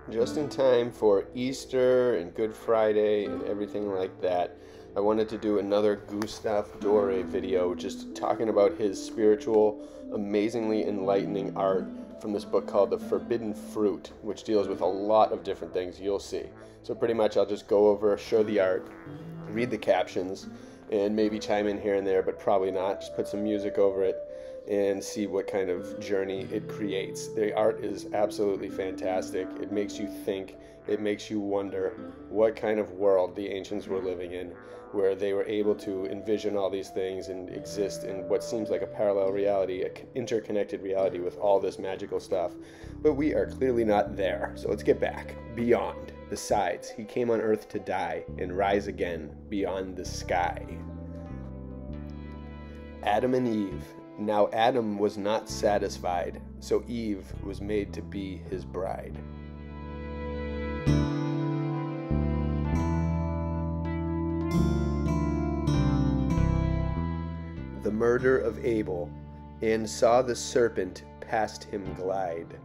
Just in time for Easter and Good Friday and everything like that, I wanted to do another Gustave Dore video just talking about his spiritual, amazingly enlightening art from this book called The Forbidden Fruit, which deals with a lot of different things you'll see. So pretty much I'll just go over, show the art, read the captions, and maybe chime in here and there, but probably not. Just put some music over it and see what kind of journey it creates. The art is absolutely fantastic. It makes you think, it makes you wonder what kind of world the ancients were living in, where they were able to envision all these things and exist in what seems like a parallel reality, an interconnected reality with all this magical stuff. But we are clearly not there. So let's get back. Beyond. Besides, he came on earth to die and rise again beyond the sky. Adam and Eve. Now Adam was not satisfied, so Eve was made to be his bride. The murder of Abel, and saw the serpent past him glide.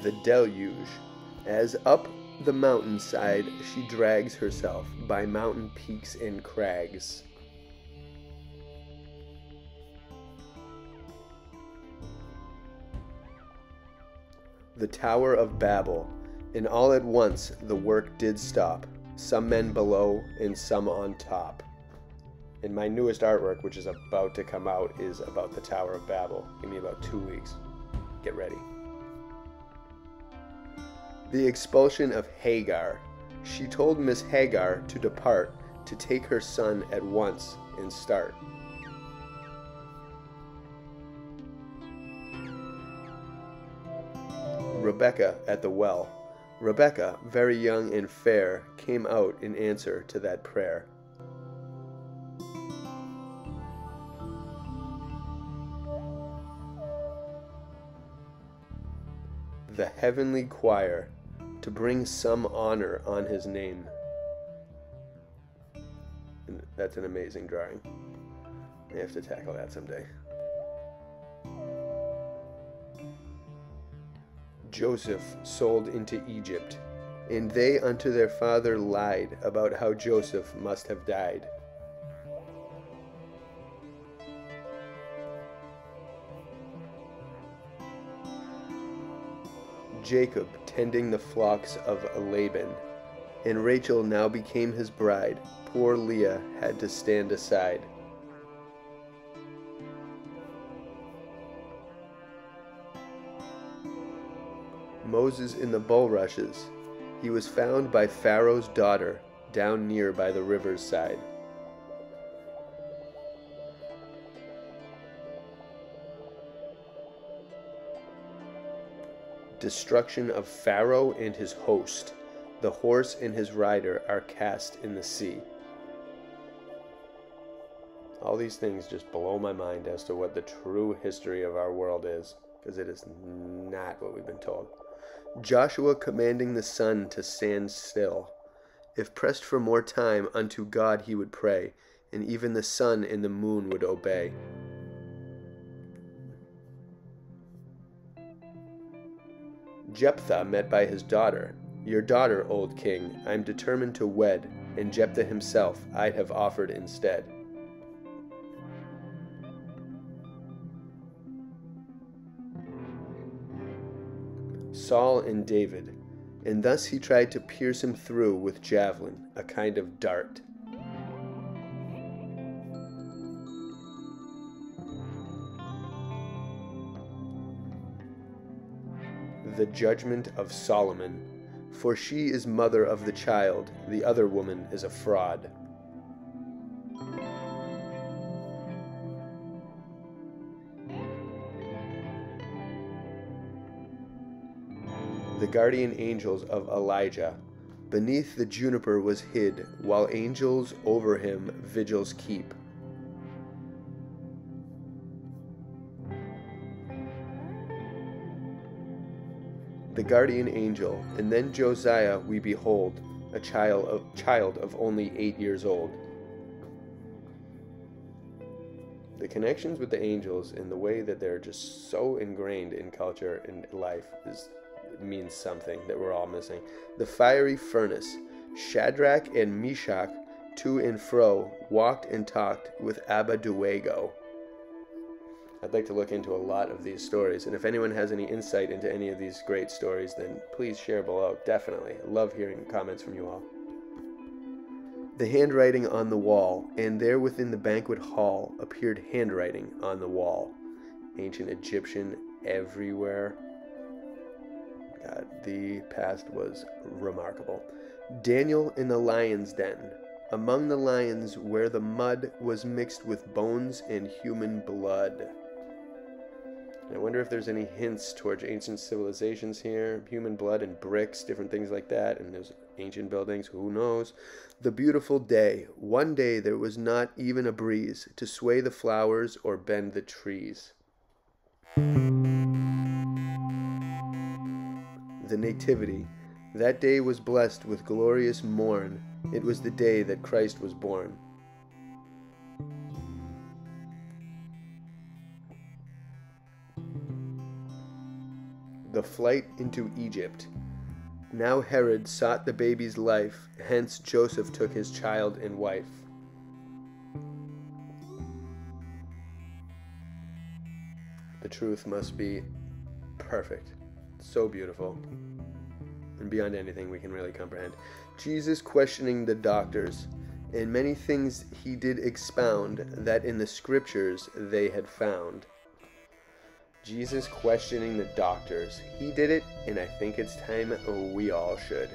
The deluge. As up the mountainside she drags herself by mountain peaks and crags. The Tower of Babel, and all at once the work did stop, some men below and some on top. And my newest artwork, which is about to come out, is about the Tower of Babel. Give me about 2 weeks. Get ready. The expulsion of Hagar. She told Miss Hagar to depart, to take her son at once and start. Rebecca at the well. Rebecca, very young and fair, came out in answer to that prayer. The heavenly choir, to bring some honor on his name. And that's an amazing drawing. I have to tackle that someday. Joseph sold into Egypt, and they unto their father lied about how Joseph must have died. Jacob tending the flocks of Laban, and Rachel now became his bride. Poor Leah had to stand aside. Moses in the bulrushes. He was found by Pharaoh's daughter, down near by the river's side. Destruction of Pharaoh and his host. The horse and his rider are cast in the sea. All these things just blow my mind as to what the true history of our world is, because it is not what we've been told. Joshua commanding the sun to stand still. If pressed for more time, unto God he would pray, and even the sun and the moon would obey. Jephthah met by his daughter. Your daughter, old king, I'm determined to wed, and Jephthah himself I'd have offered instead. Saul and David, and thus he tried to pierce him through with javelin, a kind of dart. The judgment of Solomon, for she is mother of the child, the other woman is a fraud. The guardian angels of Elijah, beneath the juniper was hid, while angels over him vigils keep. The guardian angel, and then Josiah we behold, a child of only 8 years old. The connections with the angels and the way that they're just so ingrained in culture and life means something that we're all missing. The fiery furnace. Shadrach and Meshach, to and fro, walked and talked with Abednego. I'd like to look into a lot of these stories, and if anyone has any insight into any of these great stories, then please share below. Definitely. I love hearing comments from you all. The handwriting on the wall, and there within the banquet hall appeared handwriting on the wall. Ancient Egyptian everywhere. God, the past was remarkable. Daniel in the lion's den, among the lions where the mud was mixed with bones and human blood. I wonder if there's any hints towards ancient civilizations here. Human blood and bricks, different things like that. And there's ancient buildings, who knows. The beautiful day. One day there was not even a breeze to sway the flowers or bend the trees. The Nativity. That day was blessed with glorious morn. It was the day that Christ was born. The flight into Egypt. Now Herod sought the baby's life, hence Joseph took his child and wife. The truth must be perfect, so beautiful, and beyond anything we can really comprehend. Jesus questioning the doctors, and many things he did expound that in the scriptures they had found. Jesus questioning the doctors. He did it, and I think it's time we all should.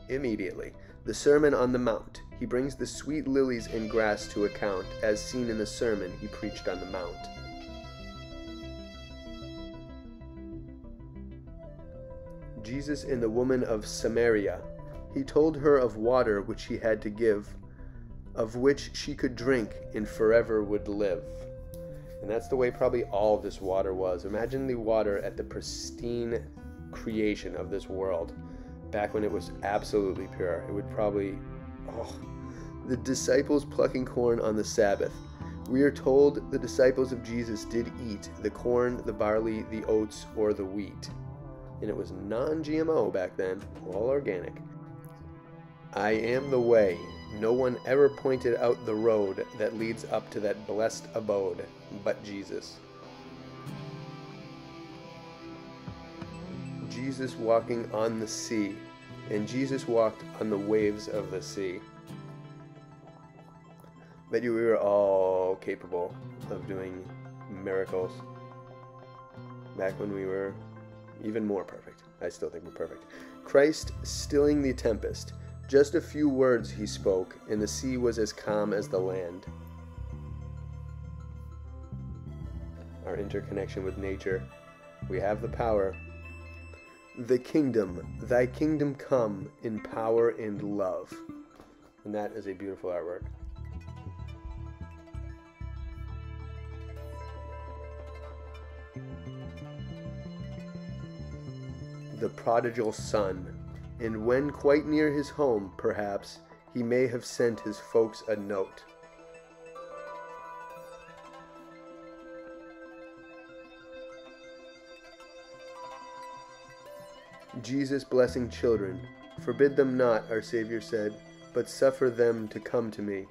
Immediately. The Sermon on the Mount. He brings the sweet lilies and grass to account, as seen in the sermon he preached on the Mount. Jesus and the woman of Samaria. He told her of water which he had to give, of which she could drink and forever would live. And that's the way probably all of this water was. Imagine the water at the pristine creation of this world, back when it was absolutely pure. It would probably, The disciples plucking corn on the Sabbath. We are told the disciples of Jesus did eat the corn, the barley, the oats, or the wheat. And it was non-GMO back then, all organic. I am the way. No one ever pointed out the road that leads up to that blessed abode, but Jesus. Jesus walking on the sea, and Jesus walked on the waves of the sea. Bet you we were all capable of doing miracles back when we were even more perfect. I still think we're perfect. Christ stilling the tempest. Just a few words he spoke, and the sea was as calm as the land. Our interconnection with nature. We have the power. The kingdom. Thy kingdom come in power and love. And that is a beautiful artwork. The prodigal son. And when quite near his home, perhaps, he may have sent his folks a note. Jesus blessing children. Forbid them not, our Savior said, but suffer them to come to me.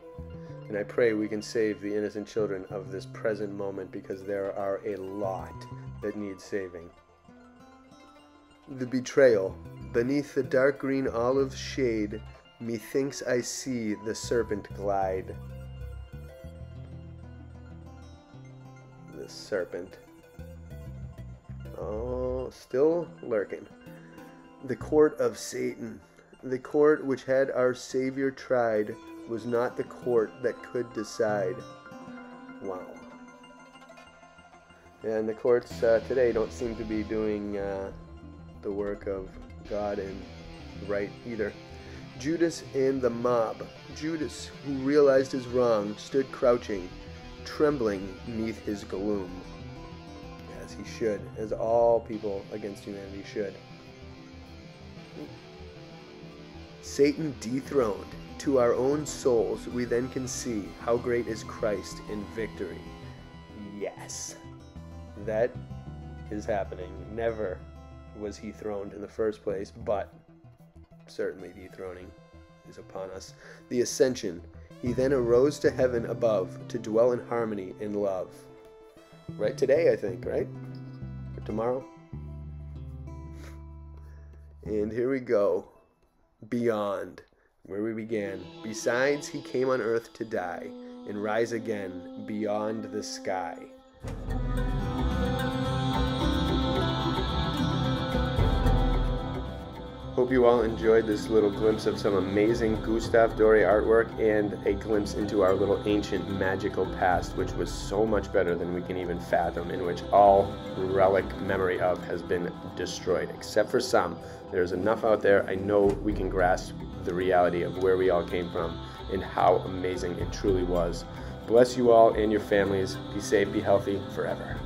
And I pray we can save the innocent children of this present moment, because there are a lot that need saving. The betrayal. Beneath the dark green olive shade, methinks I see the serpent glide. The serpent. Oh, still lurking. The court of Satan. The court which had our Savior tried was not the court that could decide. Wow. And the courts today don't seem to be doing the work of God and right either. Judas and the mob. Judas, who realized his wrong, stood crouching, trembling neath his gloom. As he should, as all people against humanity should. Satan dethroned. To our own souls we then can see how great is Christ in victory. Yes, that is happening. Never was he throned in the first place, but certainly dethroning is upon us. The ascension. He then arose to heaven above to dwell in harmony and love. Right today, I think, right? Or tomorrow? And here we go. Beyond, where we began. Besides, he came on earth to die and rise again beyond the sky. Hope you all enjoyed this little glimpse of some amazing Gustave Dore artwork and a glimpse into our little ancient magical past, which was so much better than we can even fathom, in which all relic memory of has been destroyed, except for some. There's enough out there. I know we can grasp the reality of where we all came from and how amazing it truly was. Bless you all and your families. Be safe, be healthy forever.